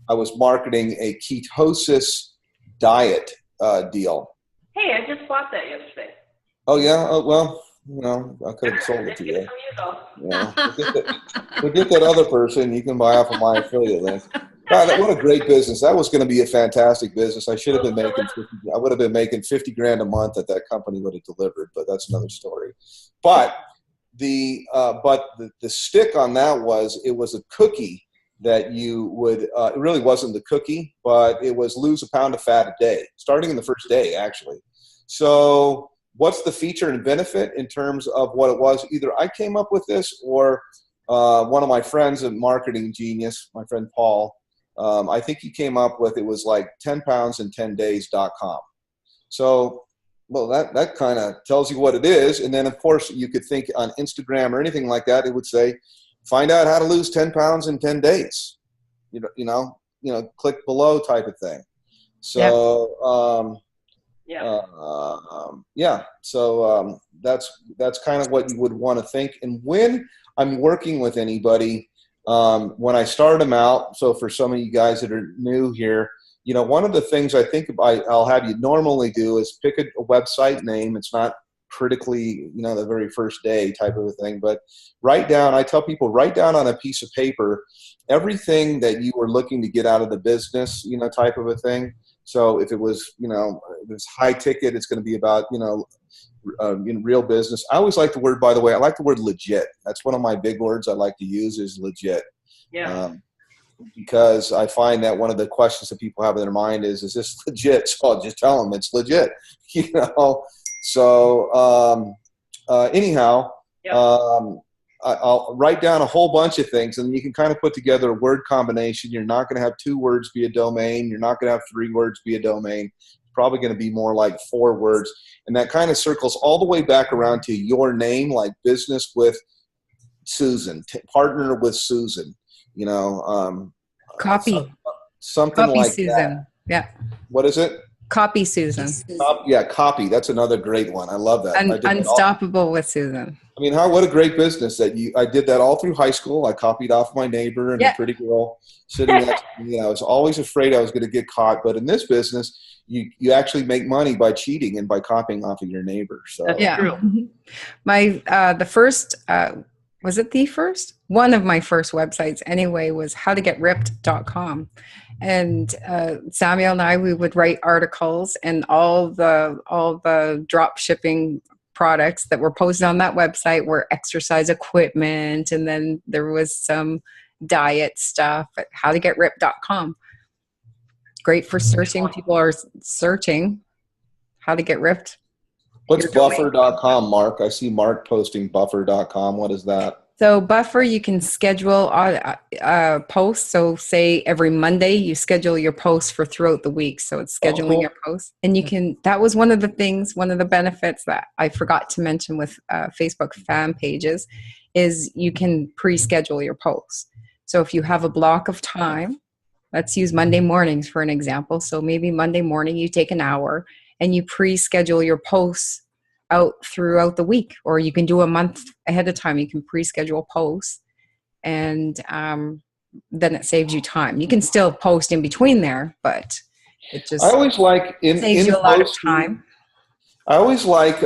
was marketing a ketosis diet deal. Hey, I just bought that yesterday. Oh yeah. Oh, well, I could have sold it to Get you. it from you though. Forget that other person. You can buy off of my affiliate link. God, what a great business! That was going to be a fantastic business. I should have been making. I would have been making $50,000 a month that company would have delivered, but that's another story. But the stick on that was it was a cookie that you would. It really wasn't the cookie, but it was lose a pound of fat a day, starting in the first day, actually. So, what's the feature and benefit in terms of what it was? Either I came up with this, or one of my friends, a marketing genius, my friend Paul. I think he came up with, it was like 10 pounds in 10 days.com. So, well, that kind of tells you what it is. And then, of course, you could think on Instagram or anything like that, it would say, find out how to lose 10 pounds in 10 days. You know, click below type of thing. So, So that's kind of what you would want to think. And when I'm working with anybody, when I start them out, so for some of you guys that are new here, one of the things I think I'll have you normally do is pick a website name. It's not critically, the very first day type of a thing, but I tell people, write down on a piece of paper everything that you were looking to get out of the business, type of a thing. So if it was, if it's high ticket, it's going to be about, real business. I always like the word, by the way, I like the word legit. That's one of my big words I like to use is legit. Yeah. Because I find that one of the questions that people have in their mind is this legit? So I'll just tell them it's legit, So anyhow, I'll write down a whole bunch of things, and you can kind of put together a word combination. You're not going to have 2 words be a domain. You're not going to have 3 words be a domain. It's probably going to be more like 4 words. And that kind of circles all the way back around to your name, like business with Susan, partner with Susan, Copy. Something Copy like Susan. that. Yeah. What is it? Copy Susan. Copy. That's another great one. I love that. Unstoppable with Susan. I mean, what a great business that I did that all through high school. I copied off my neighbor and a pretty girl sitting next to me. I was always afraid I was going to get caught. But in this business, you actually make money by cheating and by copying off of your neighbor. So that's true. The first, was it the first? One of my first websites anyway was howtogetripped.com. And Samuel and I, we would write articles, and all the drop shipping products that were posted on that website were exercise equipment, and then there was some diet stuff at howtogetripped.com. Great for searching. People are searching how to get ripped. What's buffer.com, Mark? I see Mark posting buffer.com. What is that? So Buffer, you can schedule posts. So say every Monday you schedule your posts for throughout the week. So it's scheduling your posts. And you can, that was one of the benefits that I forgot to mention with Facebook fan pages is you can pre-schedule your posts. So if you have a block of time, let's use Monday mornings for an example. So maybe Monday morning you take an hour and you pre-schedule your posts out throughout the week, or you can do a month ahead of time. You can pre-schedule posts, and then it saves you time. You can still post in between there, but it just saves you a lot of time. I always like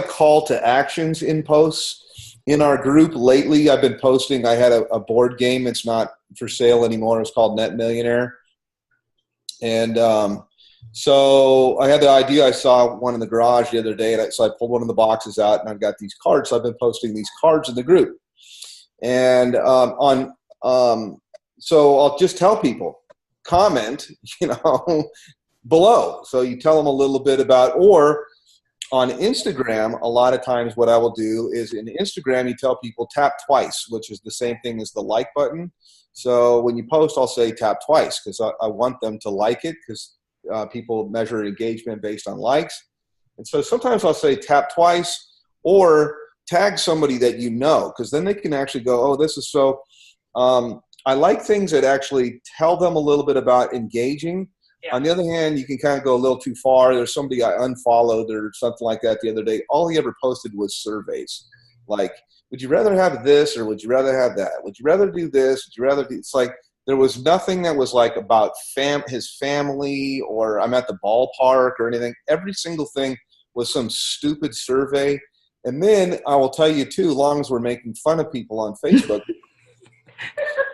call to actions in posts. In our group lately, I've been posting. I had a board game. It's not for sale anymore. It's called Net Millionaire, and so I had the idea. I saw one in the garage the other day, and so I pulled one of the boxes out, and I've got these cards. So I've been posting these cards in the group, and so I'll just tell people, comment, below. So you tell them a little bit about, or on Instagram, a lot of times what I will do is in Instagram, you tell people tap twice, which is the same thing as the like button. So when you post, I'll say tap twice because I want them to like it, because people measure engagement based on likes. And so sometimes I'll say tap twice or tag somebody that because then they can actually go, oh, this is so I like things that actually tell them a little bit about engaging. Yeah. On the other hand, you can kind of go a little too far. There's somebody I unfollowed or something like that the other day. All he ever posted was surveys. Like, would you rather have this or would you rather have that? Would you rather do this? Would you rather do, it's like, There was nothing that was like about his family or I'm at the ballpark or anything. Every single thing was some stupid survey. And then I will tell you too, long as we're making fun of people on Facebook,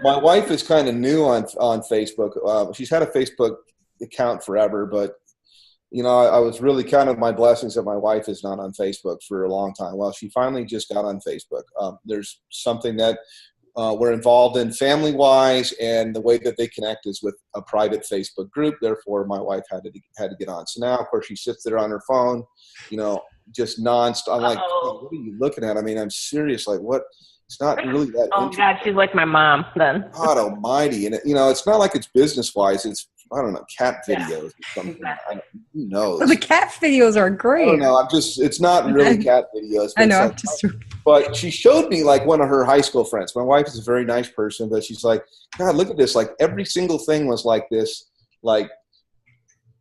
my wife is kind of new on Facebook. She's had a Facebook account forever, but you know, I was really kind of my blessings that my wife is not on Facebook for a long time. Well, she finally just got on Facebook. There's something that we're involved in family-wise, and the way that they connect is with a private Facebook group. Therefore, my wife had to get on. So now, of course, she sits there on her phone, you know, just nonstop. I'm like, hey, what are you looking at? I mean, I'm serious. Like, what? It's not really that. Oh God, she's like my mom then. God Almighty, and you know, it's not like it's business-wise. It's I don't know, cat videos or something. Exactly. Who knows? Well, the cat videos are great. I don't know. it's not really cat videos. I know. But she showed me like one of her high school friends. My wife is a very nice person, but she's like, God, look at this. Like every single thing was like this, like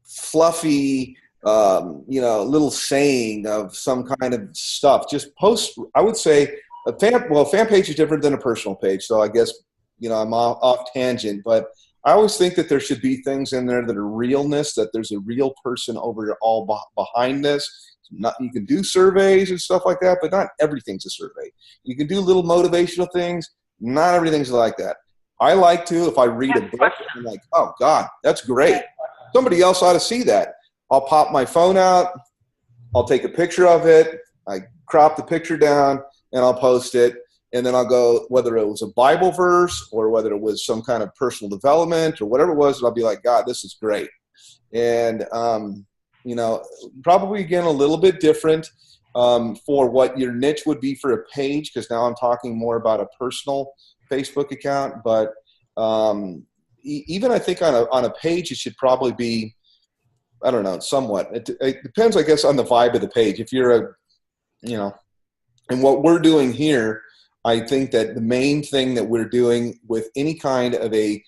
fluffy, you know, little saying of some kind of stuff. Just post, I would say a fan page is different than a personal page. So I guess, you know, I'm off tangent, but I always think that there should be things in there that are realness, that there's a real person over all behind this. You can do surveys and stuff like that, but not everything's a survey. You can do little motivational things. Not everything's like that. I like to, if I read a book, I'm like, oh God, that's great. Somebody else ought to see that. I'll pop my phone out. I'll take a picture of it. I crop the picture down and I'll post it. And then I'll go, whether it was a Bible verse or whether it was some kind of personal development or whatever it was, I'll be like, God, this is great. And, you know, probably again, a little bit different for what your niche would be for a page, because now I'm talking more about a personal Facebook account. But even I think on a page, it should probably be, I don't know, somewhat. It depends, I guess, on the vibe of the page. If you're you know, and what we're doing here, I think that the main thing that we're doing with any kind of a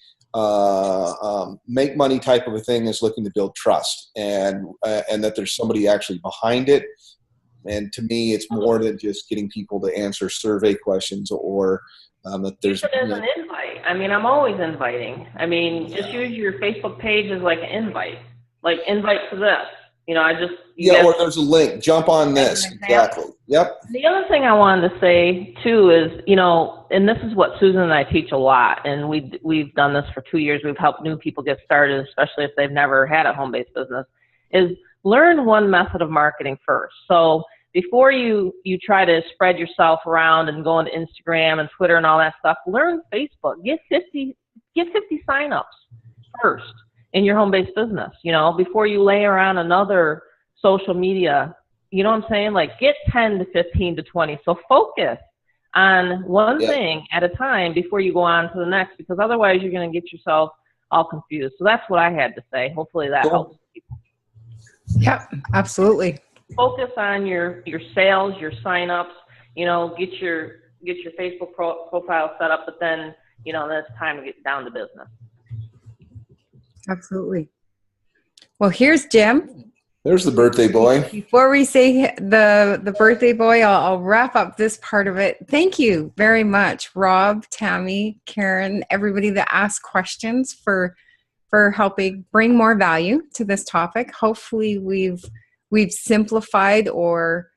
make money type of a thing is looking to build trust and that there's somebody actually behind it. And to me, it's more than just getting people to answer survey questions or that there's. Even as an invite. I mean, I'm always inviting. I mean, just use your Facebook page as like an invite to this. You know, or there's a link. Jump on this. Exactly. Yep. The other thing I wanted to say too is, you know, and this is what Susan and I teach a lot, and we've done this for 2 years. We've helped new people get started, especially if they've never had a home-based business, is learn one method of marketing first. So before you try to spread yourself around and go into Instagram and Twitter and all that stuff, learn Facebook. Get 50 signups first in your home-based business, you know, before you layer on another social media, you know what I'm saying? Like get 10 to 15 to 20. So focus on one thing at a time before you go on to the next, because otherwise you're going to get yourself all confused. So that's what I had to say. Hopefully that helps people. Yeah, absolutely. Focus on your sales, your signups, you know, get your Facebook profile set up, but then, you know, then it's time to get down to business. Absolutely. Well, here's Jim. There's the birthday boy. Before we say the birthday boy, I'll wrap up this part of it. Thank you very much, Rob, Tammy, Karen, everybody that asked questions for helping bring more value to this topic. Hopefully we've simplified or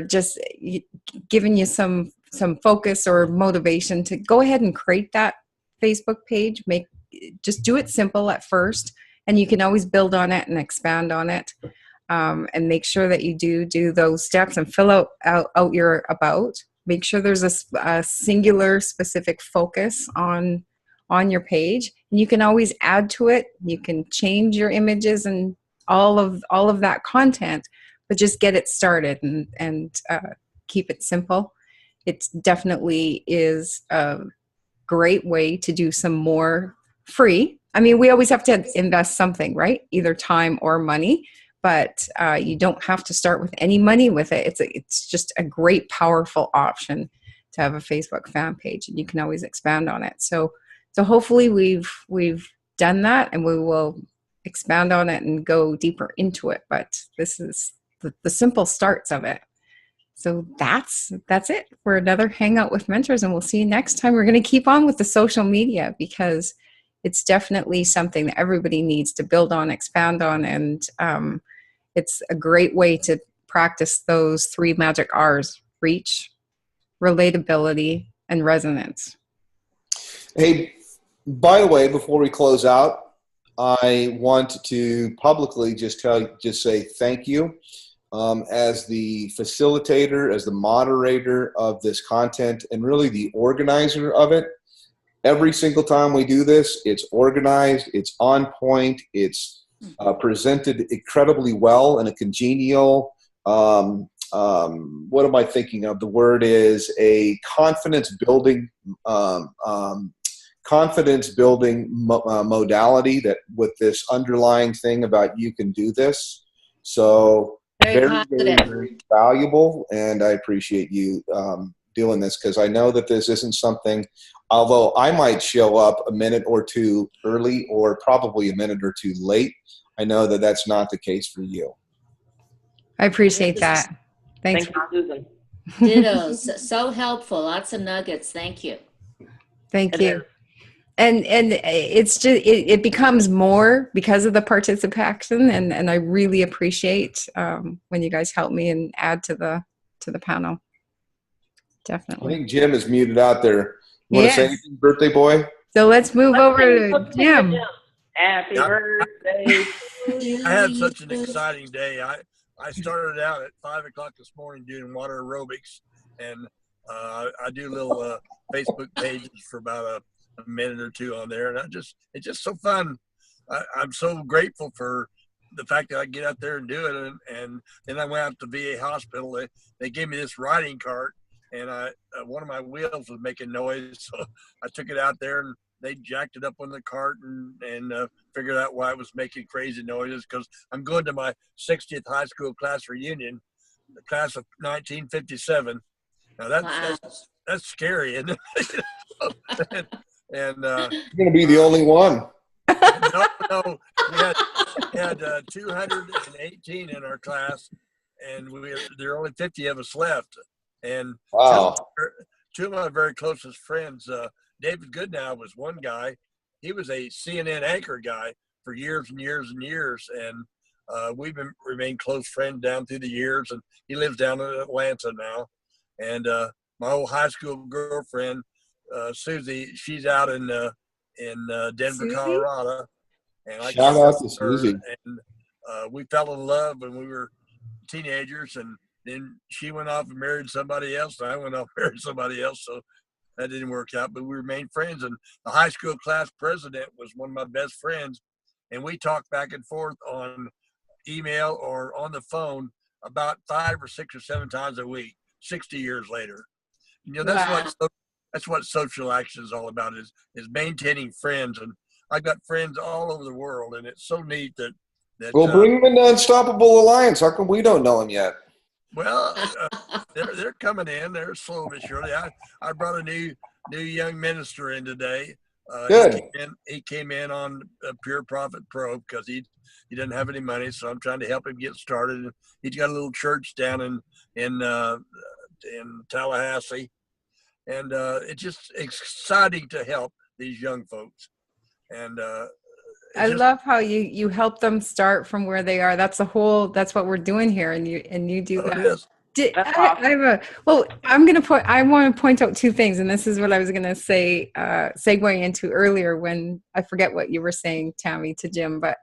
just given you some focus or motivation to go ahead and create that Facebook page. Just do it simple at first, and you can always build on it and expand on it, and make sure that you do those steps and fill out your about. Make sure there's a singular specific focus on your page, and you can always add to it. You can change your images and all of that content, but just get it started and keep it simple. It definitely is a great way to do some more free. I mean, we always have to invest something, right? Either time or money, but you don't have to start with any money with it. It's just a great, powerful option to have a Facebook fan page, and you can always expand on it. So hopefully we've done that, and we will expand on it and go deeper into it. But this is the simple starts of it. So that's it for another Hangout with Mentors, and we'll see you next time. We're going to keep on with the social media because it's definitely something that everybody needs to build on, expand on, and it's a great way to practice those 3 magic R's: reach, relatability, and resonance. Hey, by the way, before we close out, I want to publicly just say thank you. As the facilitator, as the moderator of this content, and really the organizer of it. Every single time we do this, it's organized, it's on point, it's presented incredibly well in a congenial, what am I thinking of? The word is a confidence building modality that with this underlying thing about you can do this. So very, very valuable, and I appreciate you doing this, because I know that this isn't something, although I might show up a minute or two early or probably a minute or two late, I know that that's not the case for you. I appreciate that. Thanks, Susan. Ditto. So helpful. Lots of nuggets. Thank you. Thank you. And it's just it becomes more because of the participation, and I really appreciate when you guys help me and add to the panel. Definitely. I think Jim is muted out there. You want to say anything, birthday boy? So let's move over to Jim. Happy birthday. I had such an exciting day. I started out at 5 o'clock this morning doing water aerobics, and I do little Facebook pages for about a minute or two on there, and it's just so fun. I'm so grateful for the fact that I get out there and do it. And then I went out to VA hospital. They gave me this riding cart, and one of my wheels was making noise, so I took it out there and they jacked it up on the cart and figured out why it was making crazy noises, because I'm going to my 60th high school class reunion, the class of 1957. Now that's scary, isn't it? And you're going to be the only one. No, we had 218 in our class, and there are only 50 of us left. And wow. Two of my very closest friends, David Goodnow was one guy. He was a CNN anchor guy for years and years and years, and we've remained close friends down through the years. And he lives down in Atlanta now. And my old high school girlfriend, Susie, she's out in Denver, Susie? Colorado. And I shout out to Susie. And we fell in love when we were teenagers, and then she went off and married somebody else, and I went off and married somebody else, so that didn't work out. But we remained friends, and the high school class president was one of my best friends, and we talked back and forth on email or on the phone about 5 or 6 or 7 times a week. 60 years later, that's what social action is all about, is maintaining friends. And I've got friends all over the world, and it's so neat that well, bring them into Unstoppable Alliance. How come we don't know them yet? Well, they're coming in. They're slow but surely. I brought a new young minister in today. Good. He came in on a Pure Profit Pro because he didn't have any money, so I'm trying to help him get started. He's got a little church down in Tallahassee, and it's just exciting to help these young folks. And I love how you help them start from where they are. That's what we're doing here, and you do that. It is. I want to point out 2 things, and this is what I was going to say, segueing into earlier when I forget what you were saying, Tammy, to Jim, but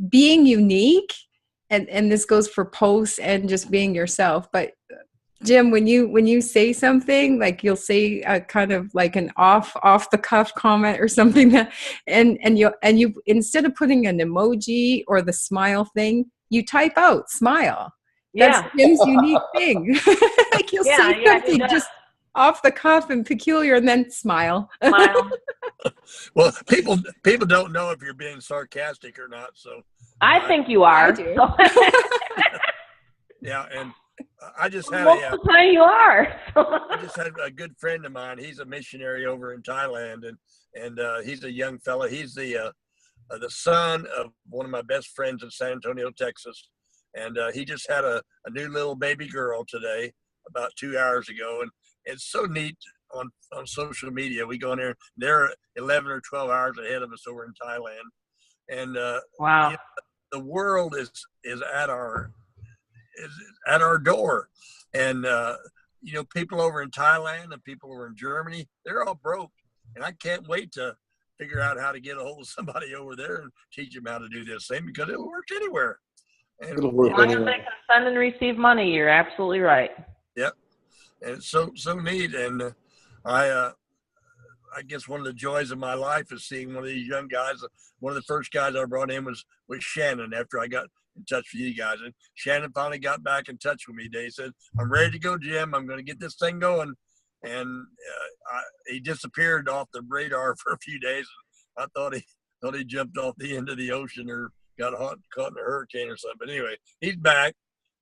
being unique, and this goes for posts and just being yourself. But Jim, when you say something, like you'll say a kind of like an off the cuff comment or something that, and you instead of putting an emoji or the smile thing, you type out smile. That's Jim's unique thing. Like you'll say something just off the cuff and peculiar, and then smile. Well, people don't know if you're being sarcastic or not, so I think you are. I do. Yeah, and I just had most of the time you are. I just had a good friend of mine. He's a missionary over in Thailand, and he's a young fella. He's the son of one of my best friends in San Antonio, Texas, And he just had a new little baby girl today, about 2 hours ago. And it's so neat on social media. We go in there, they're 11 or 12 hours ahead of us over in Thailand. And Wow. the world is at our door. And people over in Thailand and people over in Germany, they're all broke. And I can't wait to figure out how to get a hold of somebody over there and teach them how to do this thing, because it'll work anywhere. And It'll work As long as anywhere. they can send and receive money, you're absolutely right. Yep. And it's so neat. And I guess one of the joys of my life is seeing one of these young guys. One of the first guys I brought in was Shannon after I got in touch with you guys. And Shannon finally got back in touch with me today. He said, "I'm ready to go, Jim. I'm going to get this thing going." And he disappeared off the radar for a few days. I thought he jumped off the end of the ocean or got caught in a hurricane or something. But anyway, he's back.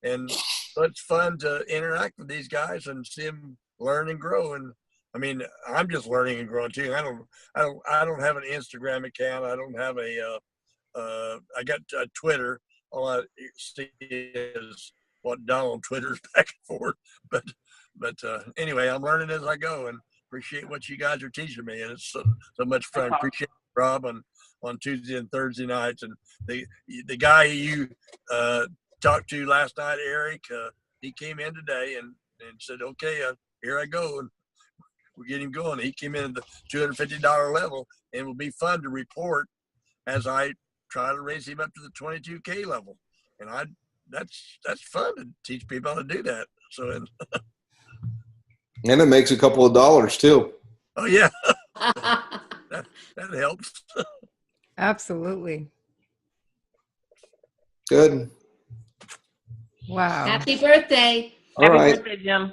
And so it's fun to interact with these guys and see them learn and grow. And I mean, I'm just learning and growing too. I don't have an Instagram account. I don't have I got Twitter. All I see is what Donald twitters back and forth. But anyway, I'm learning as I go, and appreciate what you guys are teaching me. And it's so much fun. Appreciate Rob on Tuesday and Thursday nights. And the guy you talked to last night, Eric, he came in today and said, "Okay, here I go." And we're getting going. He came in at the $250 level, and it will be fun to report as I try to raise him up to the 22K level. And that's fun to teach people how to do that. So, And it makes a couple of dollars too. oh yeah, that helps. Absolutely. Good. Wow. Happy birthday. All Happy right. birthday, Jim.